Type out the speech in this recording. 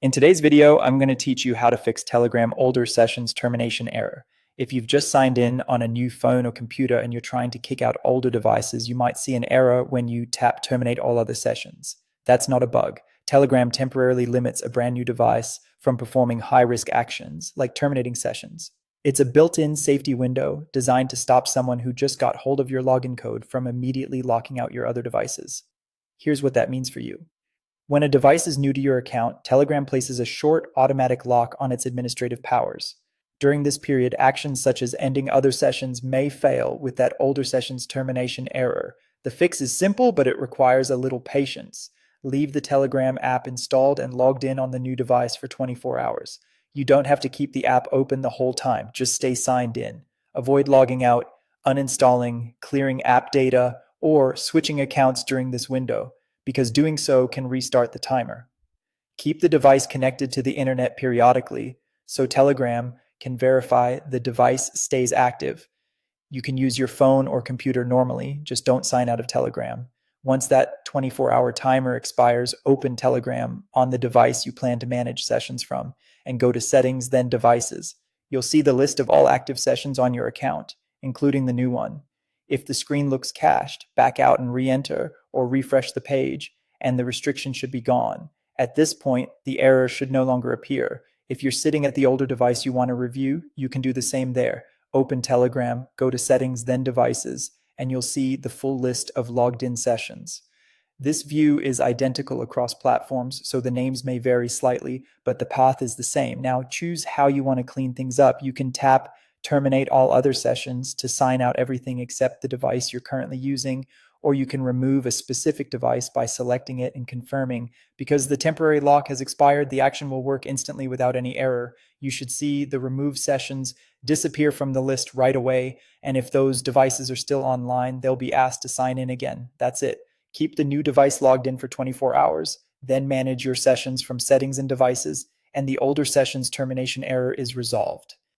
In today's video, I'm going to teach you how to fix Telegram older sessions termination error. If you've just signed in on a new phone or computer and you're trying to kick out older devices, you might see an error when you tap terminate all other sessions. That's not a bug. Telegram temporarily limits a brand new device from performing high-risk actions, like terminating sessions. It's a built-in safety window designed to stop someone who just got hold of your login code from immediately locking out your other devices. Here's what that means for you. When a device is new to your account, Telegram places a short automatic lock on its administrative powers. During this period, actions such as ending other sessions may fail with that older sessions termination error. The fix is simple, but it requires a little patience. Leave the Telegram app installed and logged in on the new device for 24 hours. You don't have to keep the app open the whole time, just stay signed in. Avoid logging out, uninstalling, clearing app data, or switching accounts during this window, because doing so can restart the timer. Keep the device connected to the internet periodically so Telegram can verify the device stays active. You can use your phone or computer normally, just don't sign out of Telegram. Once that 24-hour timer expires, open Telegram on the device you plan to manage sessions from and go to Settings, then Devices. You'll see the list of all active sessions on your account, including the new one. If the screen looks cached, back out and re-enter or refresh the page, and the restriction should be gone. At this point, the error should no longer appear. If you're sitting at the older device you want to review, you can do the same there. Open Telegram, go to Settings, then Devices, and you'll see the full list of logged in sessions. This view is identical across platforms, so the names may vary slightly, but the path is the same. Now choose how you want to clean things up. You can tap terminate all other sessions to sign out everything except the device you're currently using, or you can remove a specific device by selecting it and confirming. Because the temporary lock has expired, the action will work instantly without any error. You should see the remove sessions disappear from the list right away, and if those devices are still online, they'll be asked to sign in again. That's it. Keep the new device logged in for 24 hours, then manage your sessions from Settings and Devices, and the older sessions termination error is resolved.